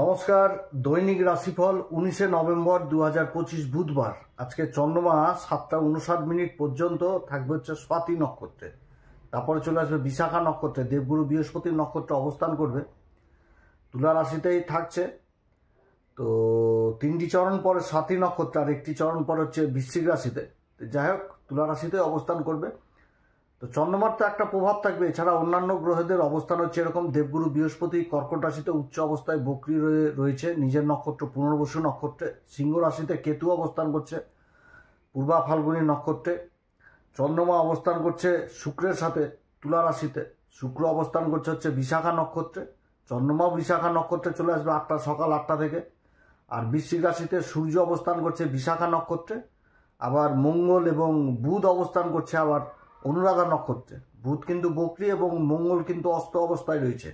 নমস্কার। দৈনিক রাশিফল 19 নভেম্বর 2025 বুধবার। আজকে চন্দ্রমা 7:59 পর্যন্ত থাকবে হচ্ছে স্বাতী নক্ষত্রে, তারপরে চলে আসবে বিশাখা নক্ষত্রে। দেবগুরু বৃহস্পতির নক্ষত্রে অবস্থান করবে, তুলা রাশিতেই থাকছে। তো 3টি চরণ পরে স্বাতী নক্ষত্র আর 1টি চরণ পরে হচ্ছে বৃশ্চিক রাশিতে। যাই হোক, তুলা রাশিতে অবস্থান করবে। তো চন্দ্রমার তো একটা প্রভাব থাকবে, এছাড়া অন্যান্য গ্রহদের অবস্থান হচ্ছে এরকম। দেবগুরু বৃহস্পতি কর্কট রাশিতে উচ্চ অবস্থায় বক্রী রয়েছে নিজের নক্ষত্র পুনর্বসু নক্ষত্রে। সিংহ রাশিতে কেতু অবস্থান করছে পূর্বা ফাল্গুনী নক্ষত্রে। চন্দ্রমা অবস্থান করছে শুক্রের সাথে তুলা রাশিতে। শুক্র অবস্থান করছে হচ্ছে বিশাখা নক্ষত্রে। চন্দ্রমাও বিশাখা নক্ষত্রে চলে আসবে সকাল 8টা থেকে। আর বৃশ্চিক রাশিতে সূর্য অবস্থান করছে বিশাখা নক্ষত্রে। আবার মঙ্গল এবং বুধ অবস্থান করছে আবার অনুরাধা নক্ষত্রে। বুধ কিন্তু বক্রী এবং মঙ্গল কিন্তু অস্ত অবস্থায় রয়েছে।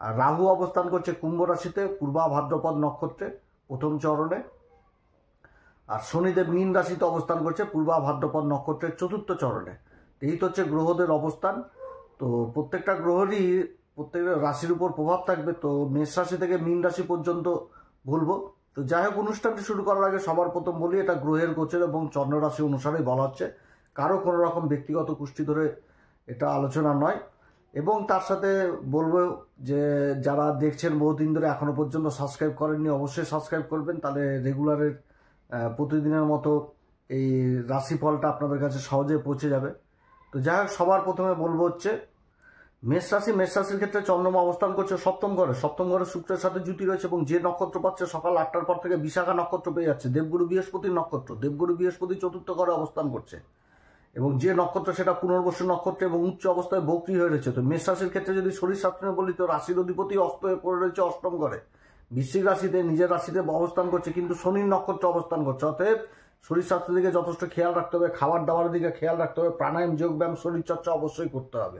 আর রাহু অবস্থান করছে কুম্ভ রাশিতে পূর্বা ভাদ্রপদ নক্ষত্রে প্রথম চরণে। আর শনিদেব মীন রাশিতে অবস্থান করছে পূর্বা ভাদ্রপদ নক্ষত্রের চতুর্থ চরণে। এই তো হচ্ছে গ্রহদের অবস্থান। তো প্রত্যেকটা গ্রহেরই প্রত্যেকটা রাশির উপর প্রভাব থাকবে। তো মেষ রাশি থেকে মীন রাশি পর্যন্ত বলবো। তো যাই হোক, অনুষ্ঠানটি শুরু করার আগে সবার প্রথম বলি, এটা গ্রহের গোচর এবং চন্দ্র রাশি অনুসারেই বলা হচ্ছে। কারো কোনো রকম ব্যক্তিগত কুষ্টি ধরে এটা আলোচনা নয়। এবং তার সাথে বলবো যে যারা দেখছেন বহুদিন ধরে এখনো পর্যন্ত সাবস্ক্রাইব করেননি, অবশ্যই সাবস্ক্রাইব করবেন, তাহলে রেগুলারের প্রতিদিনের মতো এই রাশিফলটা আপনাদের কাছে সহজে পৌঁছে যাবে। তো যাই হোক, সবার প্রথমে বলবো হচ্ছে মেষ রাশি। মেষ রাশির ক্ষেত্রে চন্দ্রমা অবস্থান করছে সপ্তম ঘরে। সপ্তম ঘরে শুক্রের সাথে জুতি রয়েছে এবং যে নক্ষত্র পাচ্ছে সকাল 8টার পর থেকে বিশাখা নক্ষত্র পেয়ে যাচ্ছে, দেবগুরু বৃহস্পতির নক্ষত্র। দেবগুরু বৃহস্পতি চতুর্থ ঘরে অবস্থান করছে এবং যে নক্ষত্র সেটা পুনর্বসু নক্ষত্র এবং উচ্চ অবস্থায় বক্রী হয়ে রয়েছে। তো মেষ রাশির ক্ষেত্রে যদি শরীর শাস্ত্রে বলি, তো রাশির অধিপতি অস্ত হয়ে পড়ে রয়েছে অষ্টম ঘরে। বৃশ্চিক রাশিতে নিজের রাশিতে অবস্থান করছে, কিন্তু শনির নক্ষত্র অবস্থান করছে। অতএব শরীর স্বাস্থ্যের দিকে যথেষ্ট খেয়াল রাখতে হবে, খাবার দাবারের দিকে খেয়াল রাখতে হবে, প্রাণায়াম যোগব্যায়াম শরীরচর্চা অবশ্যই করতে হবে।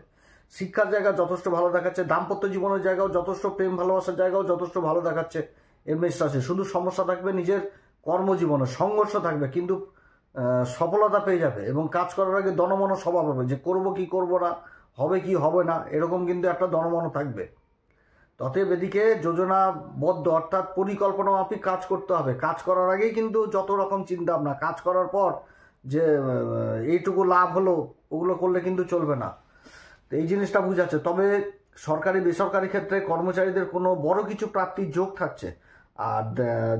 শিক্ষার জায়গা যথেষ্ট ভালো দেখাচ্ছে, দাম্পত্য জীবনের জায়গাও যথেষ্ট, প্রেম ভালোবাসার জায়গাও যথেষ্ট ভালো দেখাচ্ছে এই মেষ রাশি। শুধু সমস্যা থাকবে নিজের কর্মজীবনে, সংঘর্ষ থাকবে, কিন্তু সফলতা পেয়ে যাবে। এবং কাজ করার আগে দনমন স্বভাব হবে যে করব কি করব না, হবে কি হবে না, এরকম কিন্তু একটা দনমন থাকবে। ততএব এদিকে যোজনাবদ্ধ অর্থাৎ পরিকল্পনা মাফিক কাজ করতে হবে। কাজ করার আগেই কিন্তু যত রকম চিন্তা ভাবনা, কাজ করার পর যে এইটুকু লাভ হলো ওগুলো করলে কিন্তু চলবে না। তো এই জিনিসটা বুঝাচ্ছে। তবে সরকারি বেসরকারি ক্ষেত্রে কর্মচারীদের কোনো বড় কিছু প্রাপ্তির যোগ থাকছে। আর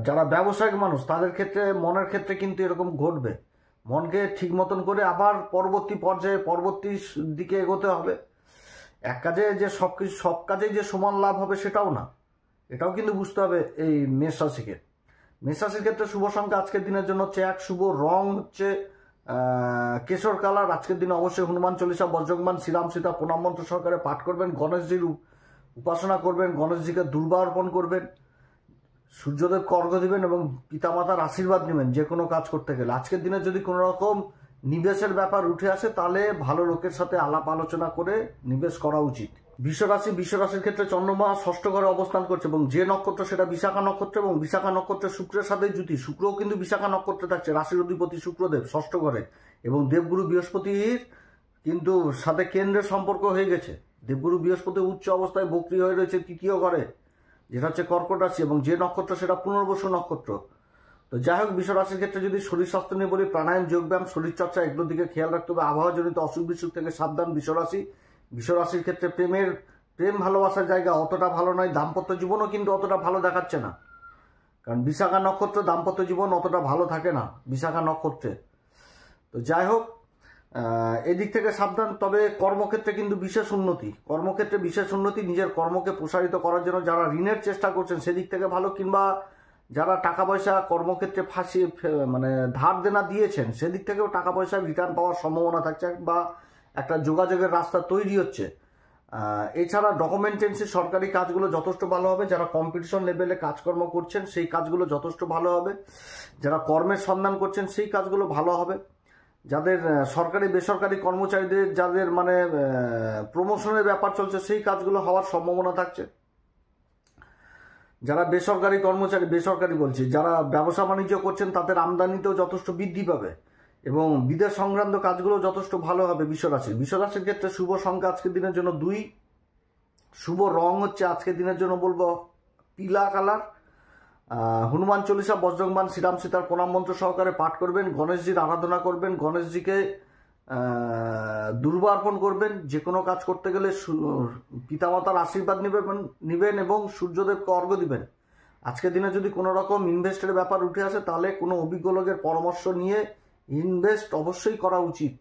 যারা ব্যবসায়িক মানুষ তাদের ক্ষেত্রে মনের ক্ষেত্রে কিন্তু এরকম ঘটবে। মনকে ঠিক মতন করে আবার পরবর্তী পর্যায়ে পরবর্তী দিকে এগোতে হবে। এক কাজে যে সব কাজেই যে সমান লাভ হবে সেটাও না, এটাও কিন্তু বুঝতে হবে এই মেষ রাশিকে। মেষ রাশির ক্ষেত্রে শুভ সংখ্যা আজকের দিনের জন্য হচ্ছে 1, শুভ রং হচ্ছে কেশর কালার। আজকের দিনে অবশ্যই হনুমান চল্লিশা, বজ্রংবান, শ্রীরাম সীতা প্রণাম মন্ত্র সহকারে পাঠ করবেন, গণেশজির উপাসনা করবেন, গণেশজিকে দুর্বা অর্পণ করবেন, সূর্যদেবকে অর্ঘ্য দিবেন এবং পিতামাতার আশীর্বাদ নেবেন যে কোনো কাজ করতে গেলে। আজকের দিনে যদি কোনো রকম নিবেশের ব্যাপার উঠে আসে তাহলে ভালো লোকের সাথে আলাপ আলোচনা করে নিবেশ করা উচিত। বিশ্বরাশির ক্ষেত্রে চন্দ্রমা ষষ্ঠ ঘরে অবস্থান করছে এবং যে নক্ষত্র সেটা বিশাখা নক্ষত্র এবং বিশাখা নক্ষত্রের শুক্রের সাথে জুতি। শুক্রও কিন্তু বিশাখা নক্ষত্রে থাকছে, রাশির অধিপতি শুক্রদেব ষষ্ঠ ঘরে। এবং দেবগুরু বৃহস্পতির কিন্তু সাথে কেন্দ্রের সম্পর্ক হয়ে গেছে। দেবগুরু বৃহস্পতি উচ্চ অবস্থায় বক্রী হয়ে রয়েছে তৃতীয় ঘরে, যেটা হচ্ছে কর্কট রাশি, এবং যে নক্ষত্র সেটা পুনর্বসু নক্ষত্র। তো যাই হোক, বিশ্বরাশির ক্ষেত্রে যদি শরীর স্বাস্থ্য নিয়ে বলি, প্রাণায়াম যোগব্যায়াম শরীরচর্চা এগুলোর দিকে খেয়াল রাখতে হবে। আবহাওয়াজনিত অসুখ বিসুখ থেকে সাবধান বিশ্বরাশির ক্ষেত্রে প্রেম ভালোবাসার জায়গা অতটা ভালো নয়। দাম্পত্য জীবনও কিন্তু অতটা ভালো দেখাচ্ছে না, কারণ বিশাখা নক্ষত্র দাম্পত্য জীবন অতটা ভালো থাকে না বিশাখা নক্ষত্রে। তো যাই হোক, এদিক থেকে সাবধান। তবে কর্মক্ষেত্রে কিন্তু বিশেষ উন্নতি, নিজের কর্মকে প্রসারিত করার জন্য যারা ঋণের চেষ্টা করছেন সেদিক থেকে ভালো, কিংবা যারা টাকা পয়সা কর্মক্ষেত্রে ধার দেনা দিয়েছেন সেদিক থেকেও টাকা পয়সা রিটার্ন পাওয়ার সম্ভাবনা থাকছে বা একটা যোগাযোগের রাস্তা তৈরি হচ্ছে। এছাড়া ডকুমেন্টেন্সি সরকারি কাজগুলো যথেষ্ট ভালো হবে। যারা কম্পিটিশন লেভেলে কাজকর্ম করছেন সেই কাজগুলো যথেষ্ট ভালো হবে। যারা কর্মের সন্ধান করছেন সেই কাজগুলো ভালো হবে। যাদের সরকারি বেসরকারি কর্মচারীদের যাদের প্রমোশনের ব্যাপার চলছে সেই কাজগুলো হওয়ার সম্ভাবনা থাকছে। যারা বেসরকারি বলছি, যারা ব্যবসা বাণিজ্য করছেন তাদের আমদানিতেও যথেষ্ট বৃদ্ধি পাবে এবং বিদেশ সংক্রান্ত কাজগুলো যথেষ্ট ভালো হবে বিশ্বরাশির ক্ষেত্রে শুভ সংখ্যা আজকের দিনের জন্য 2, শুভ রং হচ্ছে আজকের দিনের জন্য বলবো পিলা কালার। হনুমান চল্লিশা, বজ্রংবান, শ্রীরাম সীতার প্রণাম মন্ত্র সহকারে পাঠ করবেন। গণেশজির আরাধনা করবেন, গণেশজিকে দুর্বা অর্পণ করবেন। যে কোনো কাজ করতে গেলে পিতামাতার আশীর্বাদ নিবেন এবং সূর্যদেবকে অর্ঘ্য দিবেন। আজকের দিনে যদি কোনো রকম ইনভেস্টের ব্যাপার উঠে আসে তাহলে কোনো অভিজ্ঞ লোকের পরামর্শ নিয়ে ইনভেস্ট অবশ্যই করা উচিত।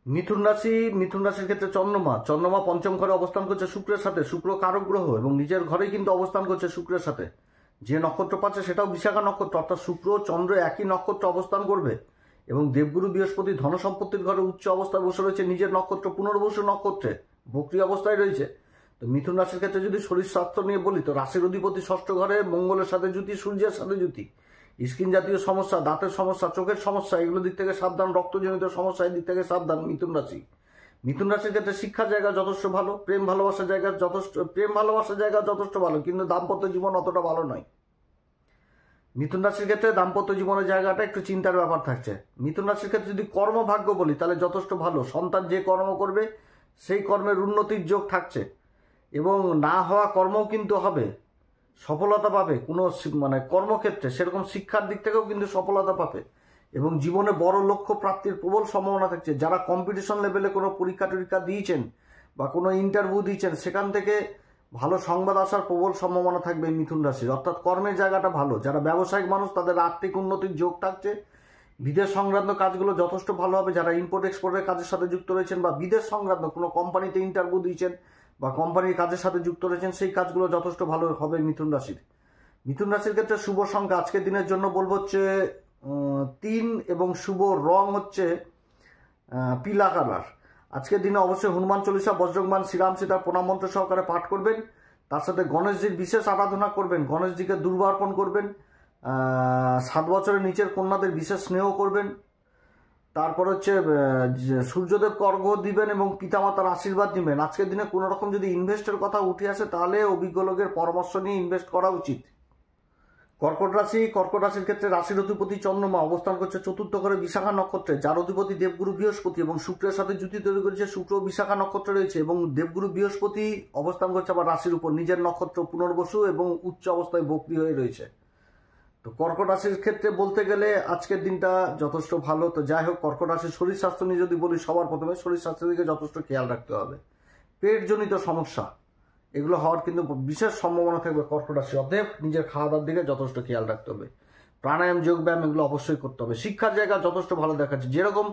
মিথুন রাশির ক্ষেত্রে চন্দ্রমা পঞ্চম ঘরে অবস্থান করছে শুক্রের সাথে। শুক্র কারক গ্রহ এবং নিজের ঘরেই কিন্তু অবস্থান করছে শুক্রের সাথে। যে নক্ষত্র পাচ্ছে সেটাও বিশাখা নক্ষত্র, অর্থাৎ শুক্র চন্দ্র একই নক্ষত্র অবস্থান করবে। এবং দেবগুরু বৃহস্পতি ধন সম্পত্তির ঘরে উচ্চ অবস্থায় বসে রয়েছে নিজের নক্ষত্র পুনর্বসু নক্ষত্রে, বক্রী অবস্থায় রয়েছে। তো মিথুন রাশির ক্ষেত্রে যদি শরীর স্বাস্থ্য নিয়ে বলি তো রাশির অধিপতি ষষ্ঠ ঘরে, মঙ্গলের সাথে জুতি, সূর্যের সাথে জুতি। স্কিন জাতীয় সমস্যা, দাঁতের সমস্যা, চোখের সমস্যা, এগুলো দিক থেকে সাবধান। রক্তজনিত সমস্যা, এই দিক থেকে সাবধান মিথুন রাশি। মিথুন রাশির ক্ষেত্রে শিক্ষার জায়গা যথেষ্ট ভালো, প্রেম ভালোবাসার জায়গা যথেষ্ট ভালো, কিন্তু দাম্পত্য জীবন অতটা ভালো নয়। মিথুন রাশির ক্ষেত্রে দাম্পত্য জীবনের জায়গাটা একটু চিন্তার ব্যাপার থাকছে। মিথুন রাশির ক্ষেত্রে যদি কর্মভাগ্য বলি তাহলে যথেষ্ট ভালো। সন্তান যে কর্ম করবে সেই কর্মের উন্নতির যোগ থাকছে এবং না হওয়া কর্মও কিন্তু হবে, সফলতা পাবে কোনো কর্মক্ষেত্রে। সেরকম শিক্ষার দিক থেকেও কিন্তু সফলতা পাবে এবং জীবনে বড় লক্ষ্য প্রাপ্তির প্রবল সম্ভাবনা থাকছে। যারা কম্পিটিশন লেভেলে কোনো পরীক্ষা টরীক্ষা দিয়েছেন বা কোনো ইন্টারভিউ দিয়েছেন সেখান থেকে ভালো সংবাদ আসার প্রবল সম্ভাবনা থাকবে মিথুন রাশির, অর্থাৎ কর্মের জায়গাটা ভালো। যারা ব্যবসায়িক মানুষ তাদের আর্থিক উন্নতির যোগ থাকছে। বিদেশ সংক্রান্ত কাজগুলো যথেষ্ট ভালো হবে। যারা ইম্পোর্ট এক্সপোর্টের কাজের সাথে যুক্ত রয়েছেন বা বিদেশ সংক্রান্ত কোনো কোম্পানিতে ইন্টারভিউ দিয়েছেন বা কোম্পানির কাজের সাথে যুক্ত রয়েছেন সেই কাজগুলো যথেষ্ট ভালো হবে মিথুন রাশির। মিথুন রাশির ক্ষেত্রে শুভ সংখ্যা আজকের দিনের জন্য বলবো হচ্ছে 3 এবং শুভ রং হচ্ছে পিলা কালার। আজকের দিনে অবশ্যই হনুমান চল্লিশা, বজ্রংবান, শ্রীরাম সীতার প্রণাম মন্ত্র সহকারে পাঠ করবেন। তার সাথে গণেশজির বিশেষ আরাধনা করবেন, গণেশজিকে দুর্বা অর্পণ করবেন। 7 বছরের নিচের কন্যাদের বিশেষ স্নেহ করবেন। তারপর হচ্ছে সূর্যদেবকে অর্ঘ্য দিবেন এবং পিতামাতার আশীর্বাদ নেবেন। আজকের দিনে কোনো রকম যদি ইনভেস্টের কথা উঠে আসে তাহলে অভিজ্ঞ লোকের পরামর্শ নিয়ে ইনভেস্ট করা উচিত। কর্কট রাশির ক্ষেত্রে রাশির অধিপতি চন্দ্রমা অবস্থান করছে চতুর্থ ঘরে বিশাখা নক্ষত্রে, যার অধিপতি দেবগুরু বৃহস্পতি এবং শুক্রের সাথে জুতি তৈরি করেছে। শুক্র বিশাখা নক্ষত্রে রয়েছে এবং দেবগুরু বৃহস্পতি অবস্থান করছে আবার রাশির উপর, নিজের নক্ষত্র পুনর্বসু এবং উচ্চ অবস্থায় বক্রী হয়ে রয়েছে। তো কর্কট রাশির ক্ষেত্রে বলতে গেলে আজকের দিনটা যথেষ্ট ভালো। তো যাই হোক, কর্কট রাশির শরীর স্বাস্থ্য নিয়ে যদি বলি সবার প্রথমে শরীর স্বাস্থ্যের দিকে যথেষ্ট খেয়াল রাখতে হবে। পেটজনিত সমস্যা এগুলো হওয়ার কিন্তু বিশেষ সম্ভাবনা থাকবে কর্কট রাশি। অতএব নিজের খাওয়া দাওয়ার দিকে যথেষ্ট খেয়াল রাখতে হবে। প্রাণায়াম, যোগব্যায়াম এগুলো অবশ্যই করতে হবে। শিক্ষার জায়গা যথেষ্ট ভালো দেখাচ্ছে, যেরকম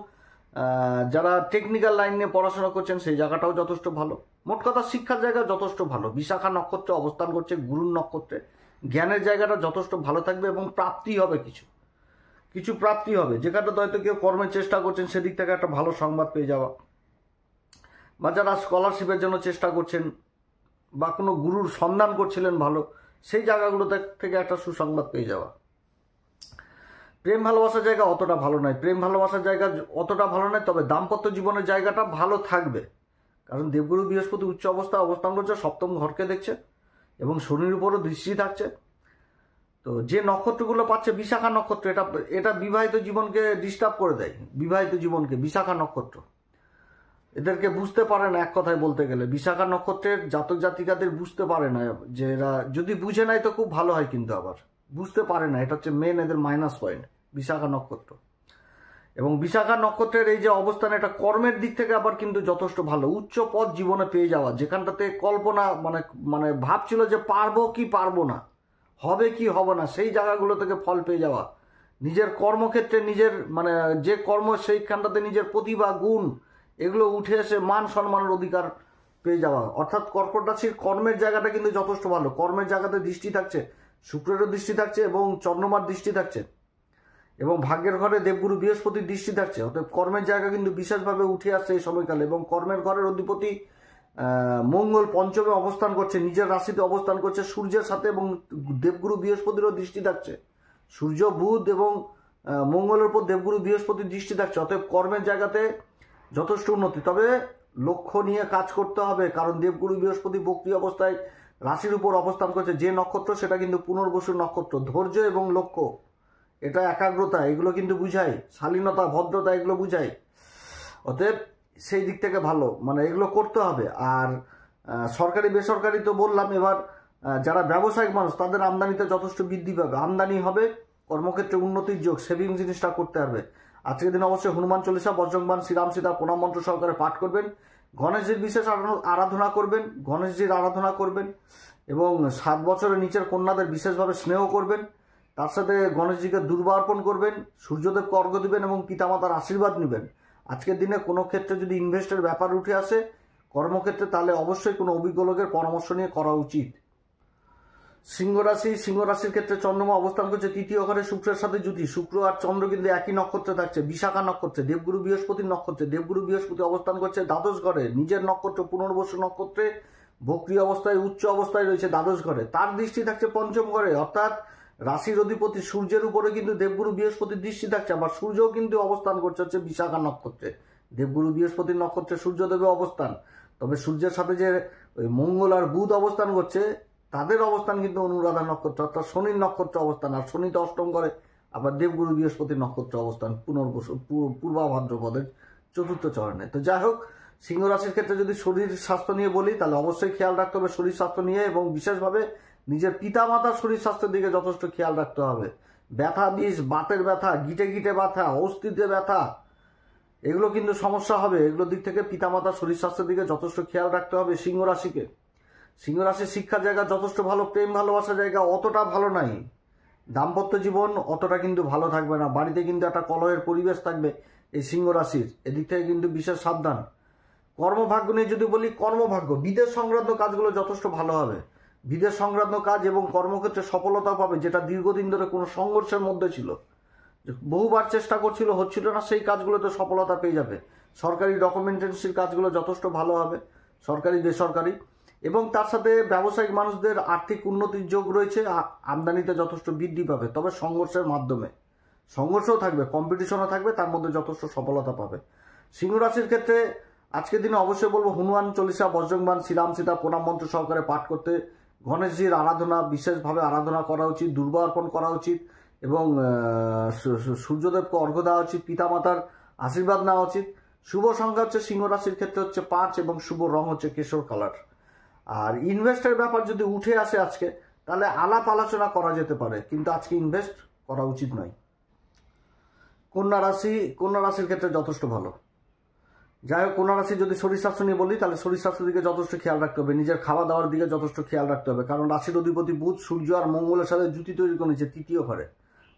যারা টেকনিক্যাল লাইন নিয়ে পড়াশোনা করছেন সেই জায়গাটাও যথেষ্ট ভালো। মোট কথা শিক্ষার জায়গা যথেষ্ট ভালো। বিশাখা নক্ষত্রে অবস্থান করছে গুরুর নক্ষত্রে, জ্ঞানের জায়গাটা যথেষ্ট ভালো থাকবে এবং প্রাপ্তি হবে, কিছু প্রাপ্তি হবে। যেখানটা হয়তো কেউ কর্মের চেষ্টা করছেন সেদিক থেকে একটা ভালো সংবাদ পেয়ে যাওয়া, বা যারা স্কলারশিপের জন্য চেষ্টা করছেন বা কোনো গুরুর সন্ধান করছিলেন ভালো, সেই জায়গাগুলো থেকে একটা সুসংবাদ পেয়ে যাওয়া। প্রেম ভালোবাসার জায়গা অতটা ভালো নয়, তবে দাম্পত্য জীবনের জায়গাটা ভালো থাকবে, কারণ দেবগুরু বৃহস্পতি উচ্চ অবস্থান করছে, সপ্তম ঘরকে দেখছে এবং শনির উপরও দৃষ্টি থাকছে। তো যে নক্ষত্রগুলো পাচ্ছে বিশাখা নক্ষত্র, এটা বিবাহিত জীবনকে ডিস্টার্ব করে দেয়। বিবাহিত জীবনকে বিশাখা নক্ষত্র এদেরকে বুঝতে পারে না, এক কথায় বলতে গেলে বিশাখা নক্ষত্রের জাতক জাতিকাদের বুঝতে পারে না, যে এরা যদি বুঝে নেয় তো খুব ভালো হয়, কিন্তু আবার বুঝতে পারে না। এটা হচ্ছে মেন এদের মাইনাস পয়েন্ট বিশাখা নক্ষত্র। এবং বিশাখা নক্ষত্রের এই যে অবস্থান, এটা কর্মের দিক থেকে আবার কিন্তু যথেষ্ট ভালো। উচ্চ পদ জীবনে পেয়ে যাওয়া, যেখানটাতে কল্পনা মানে ভাবছিল যে পারবো কি পারবো না, হবে কি হবে না, সেই জায়গাগুলো থেকে ফল পেয়ে যাওয়া। নিজের কর্মক্ষেত্রে নিজের যে কর্ম সেইখানটাতে নিজের প্রতিভা গুণ এগুলো উঠে এসে মান সম্মানের অধিকার পেয়ে যাওয়া। অর্থাৎ কর্কট রাশির কর্মের জায়গাটা কিন্তু যথেষ্ট ভালো। কর্মের জায়গাতে দৃষ্টি থাকছে, শুক্রেরও দৃষ্টি থাকছে এবং চন্দ্রমার দৃষ্টি থাকছে এবং ভাগ্যের ঘরে দেবগুরু বৃহস্পতির দৃষ্টি থাকছে। অর্থাৎ কর্মের জায়গা কিন্তু বিশেষভাবে উঠে আসছে এই সময়কালে। এবং কর্মের ঘরের অধিপতি মঙ্গল পঞ্চমে অবস্থান করছে, নিজের রাশিতে অবস্থান করছে সূর্যের সাথে এবং দেবগুরু বৃহস্পতিরও দৃষ্টি থাকছে। সূর্য, বুধ এবং মঙ্গলের উপর দেবগুরু বৃহস্পতির দৃষ্টি থাকছে। অতএব কর্মের জায়গাতে যথেষ্ট উন্নতি, তবে লক্ষ্য নিয়ে কাজ করতে হবে, কারণ দেবগুরু বৃহস্পতি বক্রী অবস্থায় রাশির উপর অবস্থান করছে। যে নক্ষত্র সেটা কিন্তু পুনর্বসু নক্ষত্র। ধৈর্য এবং লক্ষ্য, এটা একাগ্রতা, এগুলো কিন্তু বুঝায়, শালীনতা, ভদ্রতা এগুলো বুঝায়। অতএব সেই দিক থেকে ভালো, এগুলো করতে হবে। আর সরকারি বেসরকারি তো বললাম, এবার যারা ব্যবসায়িক মানুষ তাদের আমদানিতে যথেষ্ট বৃদ্ধি পাবে, আমদানি হবে, কর্মক্ষেত্রে উন্নতির যোগ, সেভিং জিনিসটা করতে পারবে। আজকের দিন অবশ্যই হনুমান চল্লিশা, বজ্রংবাণ, শ্রীরাম সীতা প্রণাম মন্ত্র সহকারে পাঠ করবেন, গণেশজির বিশেষ আরাধনা করবেন, গণেশজির আরাধনা করবেন এবং 7 বছরের নিচের কন্যাদের বিশেষভাবে স্নেহ করবেন। তার সাথে গণেশজিকে দুর্বা অর্পণ করবেন, সূর্যদেবকে অর্ঘ্য দিবেন এবং পিতামাতার আশীর্বাদ নেবেন। আজকের দিনে কোনো ক্ষেত্রে যদি ইনভেস্টের ব্যাপার উঠে আসে কর্মক্ষেত্রে, তাহলে অবশ্যই কোনো অভিজ্ঞ লোকের পরামর্শ নিয়ে করা উচিত। সিংহ রাশির ক্ষেত্রে চন্দ্রমা অবস্থান করছে তৃতীয় ঘরে শুক্রের সাথে জুতি। শুক্র আর চন্দ্র কিন্তু একই নক্ষত্রে থাকছে, বিশাখা নক্ষত্রে, দেবগুরু বৃহস্পতির নক্ষত্রে। দেবগুরু বৃহস্পতি অবস্থান করছে দ্বাদশ ঘরে, নিজের নক্ষত্র পুনর্বসু নক্ষত্রে, বক্রী অবস্থায় উচ্চ অবস্থায় রয়েছে দ্বাদশ ঘরে। তার দৃষ্টি থাকছে পঞ্চম ঘরে, অর্থাৎ রাশির অধিপতি সূর্যের উপরে কিন্তু দেবগুরু বৃহস্পতির দৃষ্টি থাকছে। আবার সূর্যও কিন্তু অবস্থান করছে হচ্ছে বিশাখা নক্ষত্রে, দেবগুরু বৃহস্পতির নক্ষত্রে সূর্যদেবের অবস্থান। তবে সূর্যের সাথে যে ওই মঙ্গল আর বুধ অবস্থান করছে তাদের অবস্থান কিন্তু অনুরাধা নক্ষত্র, অর্থাৎ শনির নক্ষত্র অবস্থান। আর শনি তো অষ্টম ঘরে, আবার দেবগুরু বৃহস্পতির নক্ষত্র অবস্থান পুনর্বসু পূর্বা ভাদ্রপদের চতুর্থ চরণে। তো যাই হোক, সিংহ রাশির ক্ষেত্রে যদি শরীর স্বাস্থ্য নিয়ে বলি তাহলে অবশ্যই খেয়াল রাখতে হবে শরীর স্বাস্থ্য নিয়ে, এবং বিশেষভাবে নিজের পিতামাতার শরীর স্বাস্থ্যের দিকে যথেষ্ট খেয়াল রাখতে হবে। ব্যথা বিষ, বাতের ব্যথা, গিটে গিটে ব্যথা, অস্থিতে ব্যথা, এগুলো কিন্তু সমস্যা হবে। এগুলোর দিক থেকে পিতামাতার শরীর স্বাস্থ্যের দিকে যথেষ্ট খেয়াল রাখতে হবে সিংহ রাশিকে। সিংহ রাশির শিক্ষার জায়গা যথেষ্ট ভালো, প্রেম ভালোবাসার জায়গা অতটা ভালো নাই, দাম্পত্য জীবন অতটা কিন্তু ভালো থাকবে না, বাড়িতে কিন্তু একটা কলহের পরিবেশ থাকবে এই সিংহ রাশির, এদিক থেকে কিন্তু বিশেষ সাবধান। কর্মভাগ্য নিয়ে যদি বলি, কর্মভাগ্য বিদেশ সংক্রান্ত কাজগুলো যথেষ্ট ভালো হবে, বিদেশ সংক্রান্ত কাজ এবং কর্মক্ষেত্রে সফলতা পাবে, যেটা দীর্ঘদিন ধরে কোনো সংঘর্ষের মধ্যে ছিল, বহুবার চেষ্টা করছিল হচ্ছিল না, সেই কাজগুলোতে সফলতা পেয়ে যাবে। সরকারি ডকুমেন্টেন্সির কাজগুলো যথেষ্ট ভালো হবে, সরকারি বেসরকারি, এবং তার সাথে ব্যবসায়িক মানুষদের আর্থিক উন্নতির যোগ রয়েছে, আমদানিতে যথেষ্ট বৃদ্ধি পাবে। তবে সংঘর্ষের মাধ্যমে, সংঘর্ষও থাকবে, কম্পিটিশনও থাকবে, তার মধ্যে যথেষ্ট সফলতা পাবে। সিংহ রাশির ক্ষেত্রে আজকের দিনে অবশ্যই বলবো হনুমান চল্লিশা, বজ্রংবাণ, শ্রীরাম সীতা প্রণাম মন্ত্র সহকারে পাঠ করতে, গণেশজির আরাধনা বিশেষভাবে আরাধনা করা উচিত, দুর্বা অর্পণ করা উচিত এবং সূর্যদেবকে অর্ঘ্য দেওয়া উচিত, পিতামাতার আশীর্বাদ নেওয়া উচিত। শুভ সংখ্যা হচ্ছে সিংহ রাশির ক্ষেত্রে হচ্ছে 5 এবং শুভ রং হচ্ছে কেশর কালার। আর ইনভেস্টের ব্যাপার যদি উঠে আসে আজকে, তাহলে আলাপ আলোচনা করা যেতে পারে, কিন্তু আজকে ইনভেস্ট করা উচিত নয়। কন্যা রাশির ক্ষেত্রে যথেষ্ট ভালো। যাই হোক, কন্যা রাশি যদি শরীর স্বাস্থ্য নিয়ে বলি তাহলে শরীর স্বাস্থ্যের দিকে যথেষ্ট খেয়াল রাখতে হবে, নিজের খাওয়া দাওয়ার দিকে যথেষ্ট খেয়াল রাখতে হবে, কারণ রাশির অধিপতি বুধ সূর্য আর মঙ্গলের সাথে জুতি তৈরি করেছে তৃতীয় ঘরে।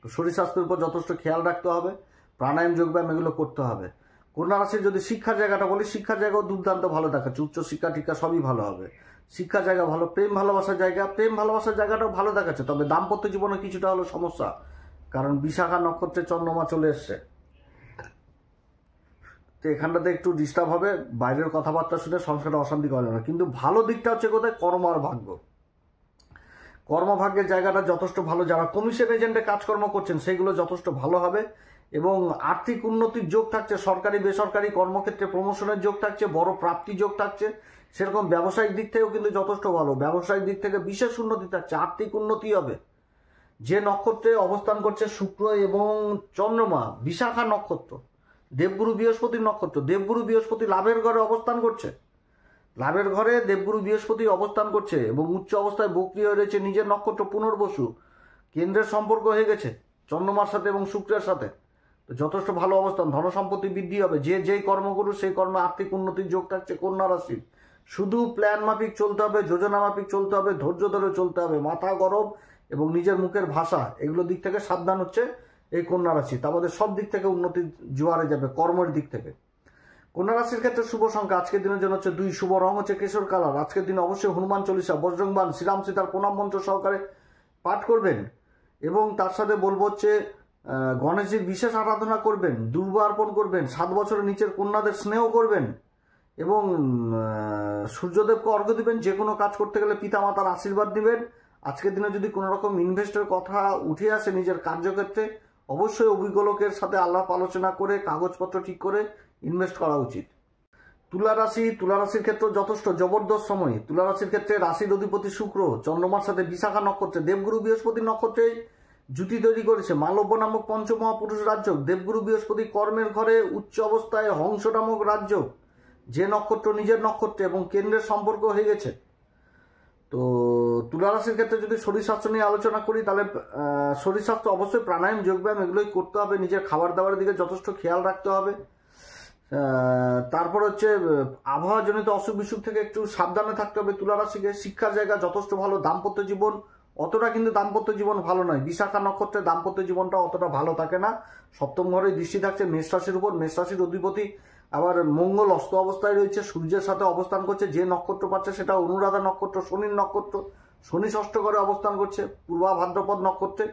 তো শরীর স্বাস্থ্যের উপর যথেষ্ট খেয়াল রাখতে হবে, প্রাণায়াম যোগব্যায়াম এগুলো করতে হবে। কন্যা রাশির যদি শিক্ষার জায়গাটা বলি, শিক্ষার জায়গাও দুর্দান্ত ভালো দেখাচ্ছে, উচ্চশিক্ষা টিকা সবই ভালো হবে, শিক্ষার জায়গা ভালো, প্রেম ভালোবাসার জায়গাটাও ভালো দেখাচ্ছে। তবে দাম্পত্য জীবনে কিছুটা হলো সমস্যা, কারণ বিশাখা নক্ষত্রে চন্দ্রমা চলে এসছে, তো এখানটাতে একটু ডিস্টার্ব হবে, বাইরের কথাবার্তা শুনে সংসারে অশান্তি করে না। কিন্তু ভালো দিকটা হচ্ছে কোথায়, কর্ম আর ভাগ্য। কর্মভাগ্যের জায়গাটা যথেষ্ট ভালো, যারা কমিশন এজেন্টে কাজকর্ম করছেন সেইগুলো যথেষ্ট ভালো হবে এবং আর্থিক উন্নতির যোগ থাকছে, সরকারি বেসরকারি কর্মক্ষেত্রে প্রমোশনের যোগ থাকছে, বড় প্রাপ্তি যোগ থাকছে। সেরকম ব্যবসায়িক দিক থেকেও কিন্তু যথেষ্ট ভালো, ব্যবসায়িক দিক থেকে বিশেষ উন্নতি থাকছে, আর্থিক উন্নতি হবে। যে নক্ষত্রে অবস্থান করছে শুক্র এবং চন্দ্রমা, বিশাখা নক্ষত্র, দেবগুরু বৃহস্পতির নক্ষত্র, দেবগুরু বৃহস্পতি লাভের ঘরে অবস্থান করছে, লাভের ঘরে দেবগুরু বৃহস্পতি অবস্থান করছে এবং উচ্চ অবস্থায় বক্রী হয়ে রয়েছে, নিজের নক্ষত্র পুনর্বসু, কেন্দ্রের সম্পর্ক হয়ে গেছে চন্দ্রমার সাথে এবং শুক্রের সাথে। তো যথেষ্ট ভালো অবস্থান, ধনসম্পত্তি বৃদ্ধি হবে, যে যেই কর্ম করুক সেই কর্মে আর্থিক উন্নতির যোগ থাকছে কন্যা রাশির। শুধু প্ল্যান মাফিক চলতে হবে, যোজনা মাফিক চলতে হবে, ধৈর্য ধরে চলতে হবে, মাথা গরম এবং নিজের মুখের ভাষা এগুলো দিক থেকে সাবধান হচ্ছে এই কন্যা রাশি। তা আমাদের সব দিক থেকে উন্নতির জোয়ারে যাবে, কর্মের দিক থেকে। কন্যা রাশির ক্ষেত্রে শুভ সংখ্যা আজকের দিনের জন্য হচ্ছে 2, শুভ রং হচ্ছে কেশর কালার। আজকের দিনে অবশ্যই হনুমান চল্লিশা, বজ্রংবাণ, শ্রীরাম সীতার প্রণাম মন্ত্র সহকারে পাঠ করবেন এবং তার সাথে বলবো হচ্ছে গণেশজির বিশেষ আরাধনা করবেন, দুর্বা অর্পণ করবেন, 7 বছরের নিচের কন্যাদের স্নেহ করবেন এবং সূর্যদেবকে অর্ঘ্য দিবেন। যে কোনো কাজ করতে গেলে পিতামাতার আশীর্বাদ দিবেন। আজকের দিনে যদি কোনো রকম ইনভেস্টের কথা উঠে আসে নিজের কার্যক্ষেত্রে, অবশ্যই অভিজ্ঞ লোকের সাথে আলাপ আলোচনা করে কাগজপত্র ঠিক করে ইনভেস্ট করা উচিত। তুলা রাশির ক্ষেত্রে যথেষ্ট জবরদস্ত সময়। তুলা রাশির ক্ষেত্রে রাশির অধিপতি শুক্র চন্দ্রমার সাথে বিশাখা নক্ষত্রে, দেবগুরু বৃহস্পতি নক্ষত্রে জুতি তৈরি করেছে, মালব্য নামক পঞ্চমহাপুরুষ রাজ্য, দেবগুরু বৃহস্পতি কর্মের ঘরে উচ্চ অবস্থায়, হংস নামক রাজ্য, যে নক্ষত্র নিজের নক্ষত্রে এবং কেন্দ্রের সম্পর্ক হয়ে গেছে। তো তুলা রাশির ক্ষেত্রে যদি শরীর স্বাস্থ্য নিয়ে আলোচনা করি, তাহলে শরীর স্বাস্থ্য অবশ্যই প্রাণায়াম, যোগব্যায়াম এগুলোই করতে হবে। নিজের খাবার দাবারের দিকে যথেষ্ট খেয়াল রাখতে হবে। তারপর হচ্ছে আবহাওয়াজনিত অসুখ বিসুখ থেকে একটু সাবধানে থাকতে হবে তুলা রাশিকে। শিক্ষার জায়গা যথেষ্ট ভালো। দাম্পত্য জীবন অতটা কিন্তু দাম্পত্য জীবন ভালো নয়। বিশাখা নক্ষত্রে দাম্পত্য জীবনটা অতটা ভালো থাকে না। সপ্তম ঘরে দৃষ্টি থাকছে মেষ রাশির উপর। মেষ রাশির অধিপতি আবার মঙ্গল অস্ত অবস্থায় রয়েছে, সূর্যের সাথে অবস্থান করছে। যে নক্ষত্র পাচ্ছে সেটা অনুরাধা নক্ষত্র, শনির নক্ষত্র। শনি ষষ্ঠ ঘরে অবস্থান করছে পূর্বা ভাদ্রপদ নক্ষত্রে।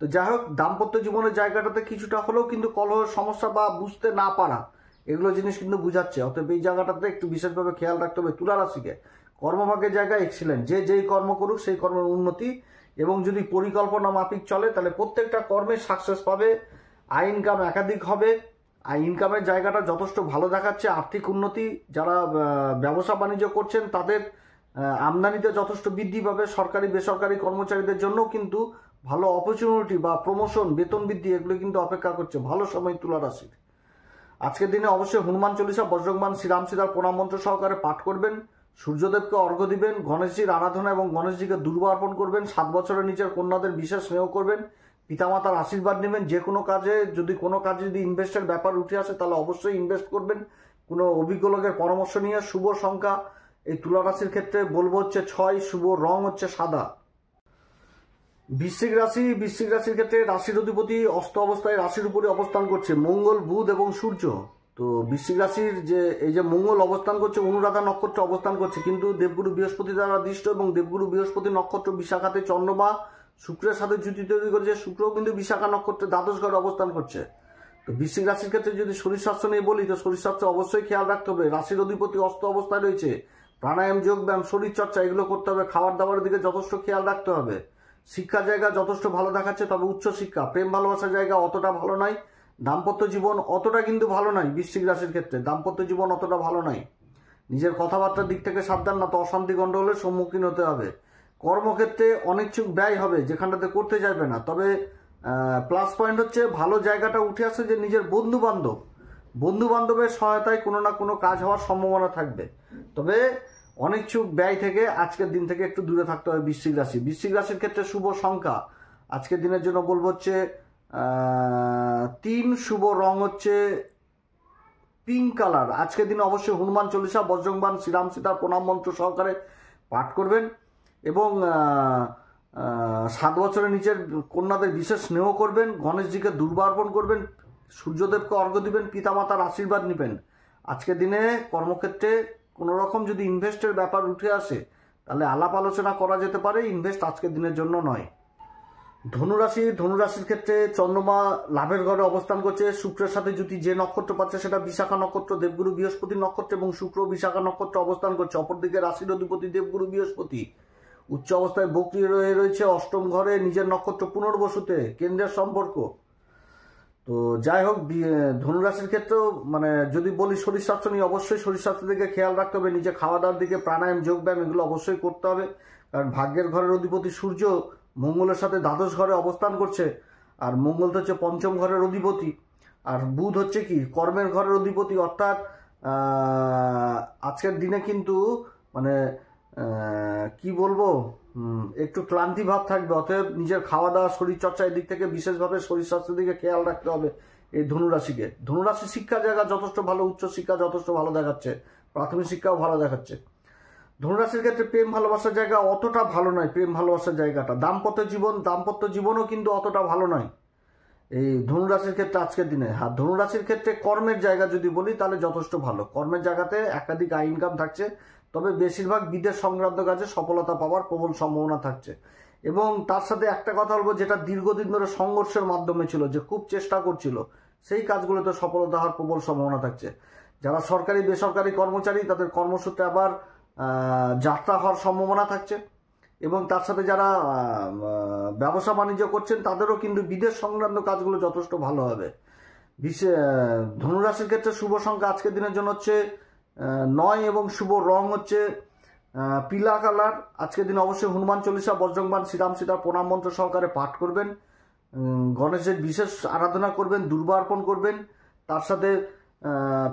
তো যাই হোক, দাম্পত্য জীবনের জায়গাটাতে কিছুটা হলেও কিন্তু কলহের সমস্যা বা বুঝতে না পারা, এগুলো জিনিস কিন্তু বুঝাচ্ছে। অতএব এই জায়গাটাতে একটু বিশেষভাবে খেয়াল রাখতে হবে তুলা রাশিকে। কর্মভাগের জায়গায় এক্সিলেন্ট, যে যেই কর্ম করুক সেই কর্মের উন্নতি, এবং যদি পরিকল্পনা মাফিক চলে তাহলে প্রত্যেকটা কর্মে সাকসেস পাবে। আয় ইনকাম একাধিক হবে। আয় ইনকামের জায়গাটা যথেষ্ট ভালো দেখাচ্ছে। আর্থিক উন্নতি, যারা ব্যবসা বাণিজ্য করছেন তাদের আমদানিতে যথেষ্ট বৃদ্ধি পাবে। সরকারি বেসরকারি কর্মচারীদের জন্য কিন্তু ভালো অপরচুনিটি বা প্রমোশন, বেতন বৃদ্ধি এগুলো কিন্তু অপেক্ষা করছে। ভালো সময় তুলা রাশির। আজকের দিনে অবশ্যই হনুমান চল্লিশা, বজ্রংবাণ, শ্রীরাম সীতার প্রণাম মন্ত্র সহকারে পাঠ করবেন। সূর্যদেবকে অর্ঘ্য দিবেন। গণেশজির আরাধনা এবং গণেশজিকে দুর্বা অর্পণ করবেন। 7 বছরের নিচের কন্যাদের বিশেষ স্নেহ করবেন। পিতামাতার আশীর্বাদ নেবেন। যে কোনো কাজে যদি ইনভেস্টের ব্যাপার উঠে আসে তাহলে অবশ্যই ইনভেস্ট করবেন কোনো অভিজ্ঞ লোকের পরামর্শ নিয়ে। শুভ সংখ্যা এই তুলা রাশির ক্ষেত্রে বলবো হচ্ছে 6। শুভ রং হচ্ছে সাদা। বৃশ্চিক রাশির ক্ষেত্রে রাশির অধিপতি অস্ত অবস্থায় রাশির উপরে অবস্থান করছে মঙ্গল, বুধ এবং সূর্য। তো বৃশ্চিক রাশির যে মঙ্গল অবস্থান করছে অনুরাধা নক্ষত্রে অবস্থান করছে, কিন্তু দেবগুরু বৃহস্পতি দ্বারা দৃষ্ট, এবং দেবগুরু বৃহস্পতি নক্ষত্র বিশাখাতে চন্দ্রমা শুক্রের সাথে জুতি তৈরি করেছে। শুক্রও কিন্তু বিশাখা নক্ষত্রে দ্বাদশ ঘরে অবস্থান করছে। তো বৃশ্চিক রাশির ক্ষেত্রে যদি শরীর স্বাস্থ্য নিয়ে বলি, তো শরীর স্বাস্থ্য অবশ্যই খেয়াল রাখতে হবে। রাশির অধিপতি অস্ত অবস্থায় রয়েছে। প্রাণায়াম, যোগব্যায়াম, শরীর চর্চা এগুলো করতে হবে। খাবার দাবারের দিকে যথেষ্ট খেয়াল রাখতে হবে। শিক্ষার জায়গা যথেষ্ট ভালো দেখাচ্ছে, তবে উচ্চ শিক্ষা, প্রেম ভালোবাসার জায়গা অতটা ভালো নয়। দাম্পত্য জীবন অতটা কিন্তু ভালো নয়। বৃশ্চিক রাশির ক্ষেত্রে দাম্পত্য জীবন অতটা ভালো নয়। নিজের কথাবার্তার দিক থেকে সাবধান, না তো অশান্তি গণ্ডগোলের সম্মুখীন হতে হবে। কর্মক্ষেত্রে অনিচ্ছুক ব্যয় হবে যেখানটাতে করতে যাবে না। তবে প্লাস পয়েন্ট হচ্ছে ভালো জায়গাটা উঠে আসে যে নিজের বন্ধু বান্ধবের সহায়তায় কোনো না কোনো কাজ হওয়ার সম্ভাবনা থাকবে। তবে অনিচ্ছুক ব্যয় থেকে আজকের দিন থেকে একটু দূরে থাকতে হবে বৃশ্চিক রাশি। বৃশ্চিক রাশির ক্ষেত্রে শুভ সংখ্যা আজকের দিনের জন্য বলবো হচ্ছে 3। শুভ রং হচ্ছে পিঙ্ক কালার। আজকের দিনে অবশ্যই হনুমান চল্লিশা, বজ্রংবাণ, শ্রীরাম সীতার প্রণাম মন্ত্র সহকারে পাঠ করবেন, এবং 7 বছরের নিচের কন্যাদের বিশেষ স্নেহ করবেন। গণেশজিকে দুর্বা অর্পণ করবেন। সূর্যদেবকে অর্ঘ্য দিবেন। পিতামাতার আশীর্বাদ নেবেন। আজকের দিনে কর্মক্ষেত্রে কোনো রকম যদি ইনভেস্টের ব্যাপার উঠে আসে তাহলে আলাপ আলোচনা করা যেতে পারে। ইনভেস্ট আজকের দিনের জন্য নয়। ধনুরাশির ক্ষেত্রে চন্দ্রমা লাভের ঘরে অবস্থান করছে। শুক্রের সাথে যদি যে নক্ষত্র পাচ্ছে সেটা বিশাখা নক্ষত্র। দেবগুরু বৃহস্পতি নক্ষত্র এবং শুক্র বিশাখা নক্ষত্র অবস্থান করছে। অপরদিকে রাশির অধিপতি দেবগুরু বৃহস্পতি উচ্চ অবস্থায় বক্রী রয়েছে অষ্টম ঘরে, নিজের নক্ষত্র পুনর্বসুতে, কেন্দ্রের সম্পর্ক। তো যাই হোক, ধনুরাশির ক্ষেত্রেও যদি বলি শরীর স্বাস্থ্য নিয়ে, অবশ্যই শরীর স্বাস্থ্যের দিকে খেয়াল রাখতে হবে। নিজে খাওয়া দাওয়ার দিকে প্রাণায়াম, যোগব্যায়াম এগুলো অবশ্যই করতে হবে। কারণ ভাগ্যের ঘরের অধিপতি সূর্য মঙ্গলের সাথে দ্বাদশ ঘরে অবস্থান করছে। আর মঙ্গল তো হচ্ছে পঞ্চম ঘরের অধিপতি, আর বুধ হচ্ছে কি কর্মের ঘরের অধিপতি। অর্থাৎ আজকের দিনে কিন্তু কি বলবো, একটু ক্লান্তি ভাব থাকবে। অতএব নিজের খাওয়া দাওয়া, শরীর চর্চা এদিক থেকে বিশেষভাবে শরীর স্বাস্থ্যের দিকে খেয়াল রাখতে হবে এই ধনুরাশিকে। ধনুরাশি শিক্ষার জায়গা যথেষ্ট ভালো। উচ্চ শিক্ষা যথেষ্ট ভালো দেখাচ্ছে। প্রাথমিক শিক্ষাও ভালো দেখাচ্ছে। ধনুরাশির ক্ষেত্রে প্রেম ভালোবাসার জায়গা অতটা ভালো নয়। প্রেম ভালোবাসার জায়গাটা দাম্পত্য জীবনও কিন্তু অতটা ভালো নয় এই ধনুরাশির ক্ষেত্রে আজকের দিনে। হ্যাঁ, ধনুরাশির ক্ষেত্রে কর্মের জায়গা যদি বলি তাহলে যথেষ্ট ভালো। কর্মের জায়গাতে একাধিক আয় ইনকাম থাকছে। তবে বেশিরভাগ বিদেশ সংক্রান্ত কাজে সফলতা পাওয়ার প্রবল সম্ভাবনা থাকছে। এবং তার সাথে একটা কথা বলবো, যেটা দীর্ঘদিন ধরে সংঘর্ষের মাধ্যমে ছিল, যে খুব চেষ্টা করছিল, সেই কাজগুলোতে সফলতা হওয়ার প্রবল সম্ভাবনা থাকছে। যারা সরকারি বেসরকারি কর্মচারী তাদের কর্মসূত্রে আবার যাত্রা হওয়ার সম্ভাবনা থাকছে। এবং তার সাথে যারা ব্যবসা বাণিজ্য করছেন তাদেরও কিন্তু বিদেশ সংক্রান্ত কাজগুলো যথেষ্ট ভালো হবে। ধনুরাশির ক্ষেত্রে শুভ সংখ্যা আজকের দিনের জন্য হচ্ছে 9 এবং শুভ রং হচ্ছে পিলা কালার। আজকের দিন অবশ্যই হনুমান চল্লিশা, বজ্রংবাণ, শ্রীরাম সীতার প্রণাম মন্ত্র সহকারে পাঠ করবেন। গণেশের বিশেষ আরাধনা করবেন, দুর্বা অর্পণ করবেন। তার সাথে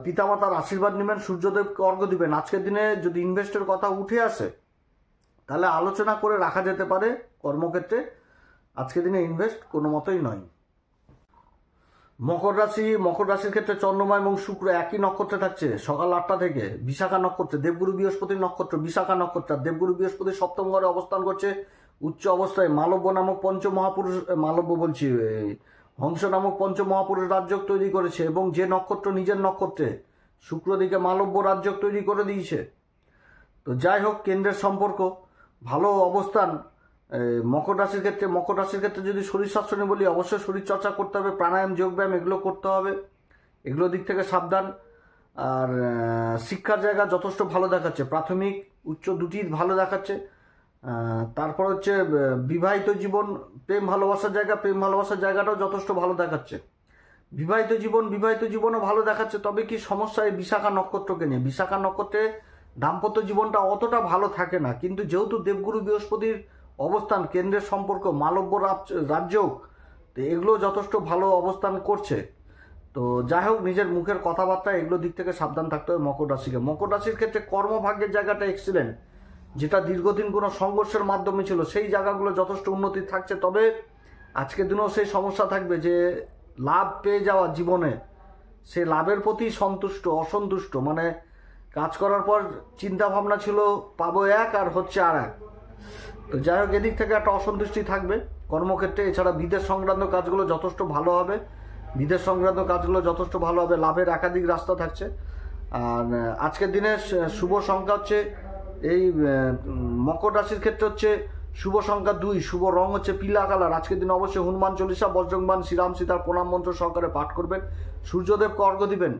পিতামাতার আশীর্বাদ নেবেন, সূর্যদেবকে অর্ঘ্য দিবেন। আজকের দিনে যদি ইনভেস্টের কথা উঠে আসে তাহলে আলোচনা করে রাখা যেতে পারে কর্মক্ষেত্রে আজকের দিনে ইনভেস্ট কোনো মতেই নয়। মকর রাশির ক্ষেত্রে চন্দ্রমা এবং শুক্র একই নক্ষত্রে থাকছে সকাল 8টা থেকে। বিশাখা নক্ষত্রে দেবগুরু বৃহস্পতির নক্ষত্র বিশাখা নক্ষত্র। দেবগুরু বৃহস্পতি সপ্তম ঘরে অবস্থান করছে উচ্চ অবস্থায়। মালব্য নামক পঞ্চমহাপুরুষ, মালব্য বলছি, হংস নামক পঞ্চমহাপুরুষ রাজযোগ তৈরি করেছে এবং যে নক্ষত্র নিজের নক্ষত্রে শুক্র দিকে মালব্য রাজযোগ তৈরি করে দিয়েছে। তো যাই হোক, কেন্দ্রের সম্পর্ক ভালো অবস্থান মকর রাশির ক্ষেত্রে যদি শরীর স্বাস্থ্য নিয়ে বলি, অবশ্যই শরীর চর্চা করতে হবে, প্রাণায়াম যোগব্যায়াম এগুলো করতে হবে, এগুলো দিক থেকে সাবধান। আর শিক্ষার জায়গা যথেষ্ট ভালো দেখাচ্ছে, প্রাথমিক উচ্চ দুটি ভালো দেখাচ্ছে। তারপর হচ্ছে বিবাহিত জীবন, প্রেম ভালোবাসার জায়গাটাও যথেষ্ট ভালো দেখাচ্ছে। বিবাহিত জীবনও ভালো দেখাচ্ছে। তবে কি সমস্যা এই বিশাখা নক্ষত্রকে নিয়ে, বিশাখা নক্ষত্রে দাম্পত্য জীবনটা অতটা ভালো থাকে না, কিন্তু যেহেতু দেবগুরু বৃহস্পতির অবস্থান, কেন্দ্রের সম্পর্ক, মালব্য রাজযোগ, তো এগুলো যথেষ্ট ভালো অবস্থান করছে। তো যাই হোক, নিজের মুখের কথাবার্তা এগুলো দিক থেকে সাবধান থাকতে হবে মকর রাশিকে। মকর রাশির ক্ষেত্রে কর্মভাগ্যের জায়গাটা এক্সিলেন্ট, যেটা দীর্ঘদিন কোনো সংঘর্ষের মাধ্যমে ছিল সেই জায়গাগুলো যথেষ্ট উন্নতি থাকছে। তবে আজকের দিনেও সেই সমস্যা থাকবে যে লাভ পেয়ে যাওয়া জীবনে, সে লাভের প্রতি অসন্তুষ্ট, মানে কাজ করার পর চিন্তা ভাবনা ছিল পাবো এক আর হচ্ছে আর এক। তো যাই হোক, এদিক থেকে একটা অসন্তুষ্টি থাকবে কর্মক্ষেত্রে। এছাড়া বিদেশ সংক্রান্ত কাজগুলো যথেষ্ট ভালো হবে, লাভের একাধিক রাস্তা থাকছে। আর আজকের দিনে শুভ সংখ্যা হচ্ছে এই মকর রাশির ক্ষেত্রে হচ্ছে শুভ সংখ্যা 2, শুভ রং হচ্ছে পিলা কালার। আজকের দিনে অবশ্যই হনুমান চল্লিশা, বজ্রংবাণ, শ্রীরাম সীতার প্রণাম মন্ত্র সহকারে পাঠ করবেন, সূর্যদেবকে অর্ঘ্য দিবেন,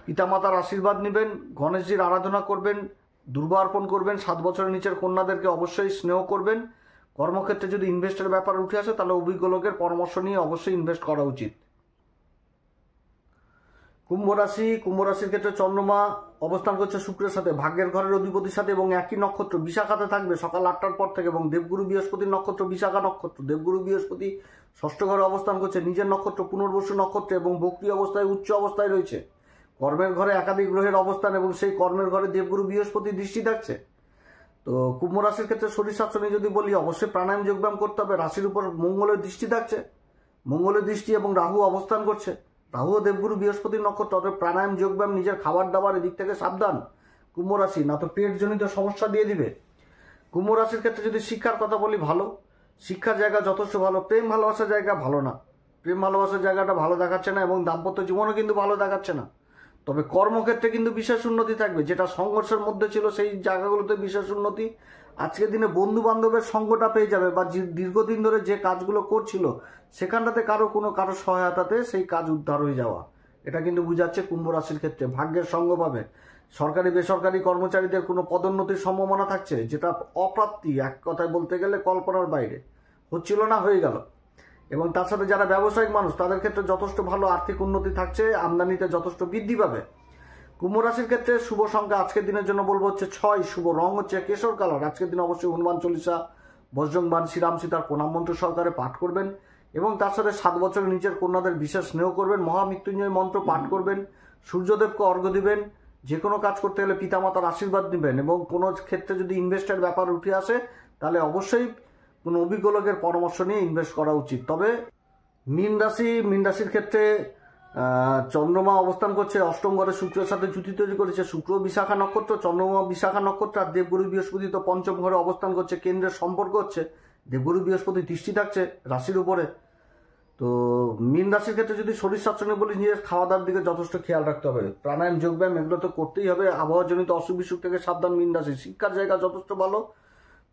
পিতামাতার আশীর্বাদ নেবেন, গণেশজির আরাধনা করবেন, দুর্বা অর্পণ করবেন, 7 বছরের নিচের কন্যাদেরকে অবশ্যই স্নেহ করবেন। কর্মক্ষেত্রে যদি ইনভেস্টের ব্যাপার উঠে আসে তাহলে অভিজ্ঞ লোকের পরামর্শ নিয়ে অবশ্যই ইনভেস্ট করা উচিত। কুম্ভ রাশির ক্ষেত্রে চন্দ্রমা অবস্থান করছে শুক্রের সাথে, ভাগ্যের ঘরের অধিপতির সাথে এবং একই নক্ষত্র বিশাখাতে থাকবে সকাল 8টার পর থেকে। এবং দেবগুরু বৃহস্পতির নক্ষত্র বিশাখা নক্ষত্র। দেবগুরু বৃহস্পতি ষষ্ঠ ঘরে অবস্থান করছে, নিজের নক্ষত্র পুনর্বসু নক্ষত্রে এবং বক্রী অবস্থায় উচ্চ অবস্থায় রয়েছে। কর্মের ঘরে একাধিক গ্রহের অবস্থান এবং সেই কর্মের ঘরে দেবগুরু বৃহস্পতি দৃষ্টি থাকছে। তো কুম্ভ রাশির ক্ষেত্রে শরীর স্বাস্থ্য নিয়ে যদি বলি, অবশ্যই প্রাণায়াম যোগব্যায়াম করতে হবে। রাশির উপর মঙ্গলের দৃষ্টি থাকছে, মঙ্গলের দৃষ্টি এবং রাহু অবস্থান করছে। রাহু ও দেবগুরু বৃহস্পতির নক্ষত্র, অর্থাৎ প্রাণায়াম যোগব্যায়াম, নিজের খাবার দাবার এদিক থেকে সাবধান কুম্ভ রাশি, না তো পেটজনিত সমস্যা দিয়ে দিবে। কুম্ভ রাশির ক্ষেত্রে যদি শিক্ষার কথা বলি, ভালো শিক্ষার জায়গা যথেষ্ট ভালো। প্রেম ভালোবাসার জায়গা ভালো না, প্রেম ভালোবাসার জায়গাটা ভালো দেখাচ্ছে না এবং দাম্পত্য জীবনও কিন্তু ভালো দেখাচ্ছে না। তবে কর্মক্ষেত্রে কিন্তু বিশেষ উন্নতি থাকবে, যেটা সংঘর্ষের মধ্যে ছিল সেই জায়গাগুলোতে বিশেষ উন্নতি। আজকের দিনে বন্ধু বান্ধবের সঙ্গটা পেয়ে যাবে, বা দীর্ঘদিন ধরে যে কাজগুলো করছিল সেখানটাতে কারো সহায়তাতে সেই কাজ উদ্ধার হয়ে যাওয়া, এটা কিন্তু বুঝাচ্ছে কুম্ভ রাশির ক্ষেত্রে। ভাগ্যের সঙ্গ পাবে। সরকারি বেসরকারি কর্মচারীদের কোনো পদোন্নতির সম্ভাবনা থাকছে, যেটা অপ্রাপ্তি, এক কথায় বলতে গেলে কল্পনার বাইরে, হচ্ছিল না, হয়ে গেল। এবং তার সাথে যারা ব্যবসায়িক মানুষ তাদের ক্ষেত্রে যথেষ্ট ভালো আর্থিক উন্নতি থাকছে, আমদানিতে যথেষ্ট বৃদ্ধি পাবে। কুম্ভ রাশির ক্ষেত্রে শুভ সংখ্যা আজকের দিনের জন্য বলবো হচ্ছে 6, শুভ রং হচ্ছে কেশর কালার। আজকের দিনে অবশ্যই হনুমান চল্লিশা, বজ্রংবাণ, শ্রীরাম সীতার প্রণাম মন্ত্র সহকারে পাঠ করবেন এবং তার সাথে 7 বছরের নিচের কন্যাদের বিশেষ স্নেহ করবেন, মহামৃত্যুঞ্জয় মন্ত্র পাঠ করবেন, সূর্যদেবকে অর্ঘ্য দিবেন। যে কোনো কাজ করতে গেলে পিতামাতার আশীর্বাদ নেবেন এবং কোনো ক্ষেত্রে যদি ইনভেস্টের ব্যাপার উঠে আসে তাহলে অবশ্যই কোনো অভিজ্ঞ লোকের পরামর্শ নিয়ে ইনভেস্ট করা উচিত। তবে মীন রাশির ক্ষেত্রে চন্দ্রমা অবস্থান করছে অষ্টম ঘরে, শুক্রের সাথে জুতি তৈরি করেছে। শুক্র বিশাখা নক্ষত্র, চন্দ্রমা বিশাখা নক্ষত্র, আর দেবগুরু বৃহস্পতি তো পঞ্চম ঘরে অবস্থান করছে, কেন্দ্রের সম্পর্ক হচ্ছে। দেবগুরু বৃহস্পতি দৃষ্টি থাকছে রাশির উপরে। তো মীন রাশির ক্ষেত্রে যদি শরীর স্বাস্থ্য নিয়ে বলি, নিজের খাওয়া দাওয়ার দিকে যথেষ্ট খেয়াল রাখতে হবে, প্রাণায়াম যোগব্যায়াম এগুলো তো করতেই হবে। আবহাওয়াজনিত অসুখ বিসুখ থেকে সাবধান মীন রাশি। শিক্ষার জায়গা যথেষ্ট ভালো,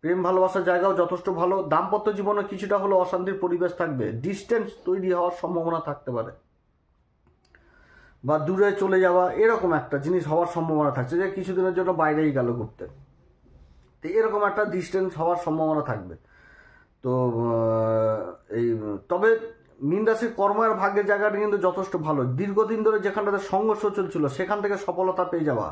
প্রেম ভালোবাসার জায়গাও যথেষ্ট ভালো। দাম্পত্য জীবনে কিছুটা হলো অশান্তির পরিবেশ থাকবে, ডিস্টেন্স তৈরি হওয়ার সম্ভাবনা থাকতে পারে, বা দূরে চলে যাওয়া এরকম একটা জিনিস হওয়ার সম্ভাবনা থাকছে, যে কিছুদিনের জন্য বাইরেই গেল ঘুরতে, তো এরকম একটা ডিস্টেন্স হওয়ার সম্ভাবনা থাকবে। তো তবে মীন রাশির কর্ম আর ভাগ্যের জায়গাটা কিন্তু যথেষ্ট ভালো। দীর্ঘদিন ধরে যেখানটাতে সংঘর্ষ চলছিল সেখান থেকে সফলতা পেয়ে যাওয়া।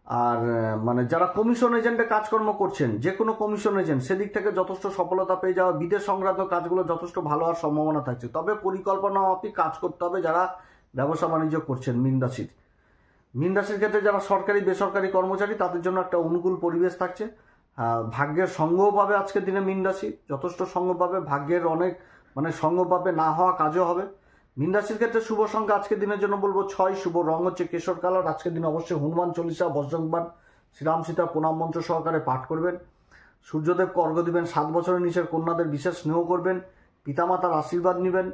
আর মানে যারা কমিশন এজেন্টে কাজকর্ম করছেন, যে কোনো কমিশন এজেন্ট, সেদিক থেকে যথেষ্ট সফলতা পেয়ে যাওয়া। বিদেশ সংক্রান্ত কাজগুলো যথেষ্ট ভালো হওয়ার সম্ভাবনা থাকছে। তবে পরিকল্পনা মাফিক কাজ করতে হবে যারা ব্যবসা বাণিজ্য করছেন মীন রাশির ক্ষেত্রে। যারা সরকারি বেসরকারি কর্মচারী তাদের জন্য একটা অনুকূল পরিবেশ থাকছে। ভাগ্যের সঙ্গও পাবে আজকের দিনে মীন রাশি, যথেষ্ট সঙ্গ পাবে, ভাগ্যের অনেক সঙ্গ পাবে, না হওয়া কাজও হবে। মীন রাশির ক্ষেত্রে শুভ সংখ্যা আজকের দিনের জন্য বলবো 6, শুভ রং হচ্ছে কেশর কালার। আজকের দিনে অবশ্যই হনুমান চল্লিশা, বজ্রংবাণ, শ্রীরাম সীতা প্রণাম মন্ত্র সহকারে পাঠ করবেন। সূর্যদেবকে অর্ঘ্য দিবেন, 7 বছরের নিচের কন্যাদের বিশেষ স্নেহ করবেন, পিতামাতার আশীর্বাদ নেবেন,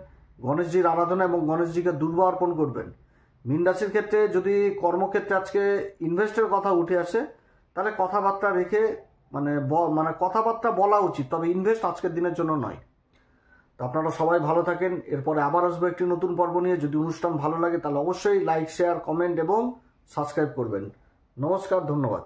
গণেশজির আরাধনা এবং গণেশজিকে দুর্বা অর্পণ করবেন। মীন রাশির ক্ষেত্রে যদি কর্মক্ষেত্রে আজকে ইনভেস্টের কথা উঠে আসে, তাহলে কথাবার্তা রেখে কথাবার্তা বলা উচিত, তবে ইনভেস্ট আজকের দিনের জন্য নয়। তো আপনারা সবাই ভালো থাকেন। এরপরে আবার আসবো একটি নতুন পর্ব নিয়ে। যদি অনুষ্ঠান ভালো লাগে তাহলে অবশ্যই লাইক, শেয়ার, কমেন্ট এবং সাবস্ক্রাইব করবেন। নমস্কার, ধন্যবাদ।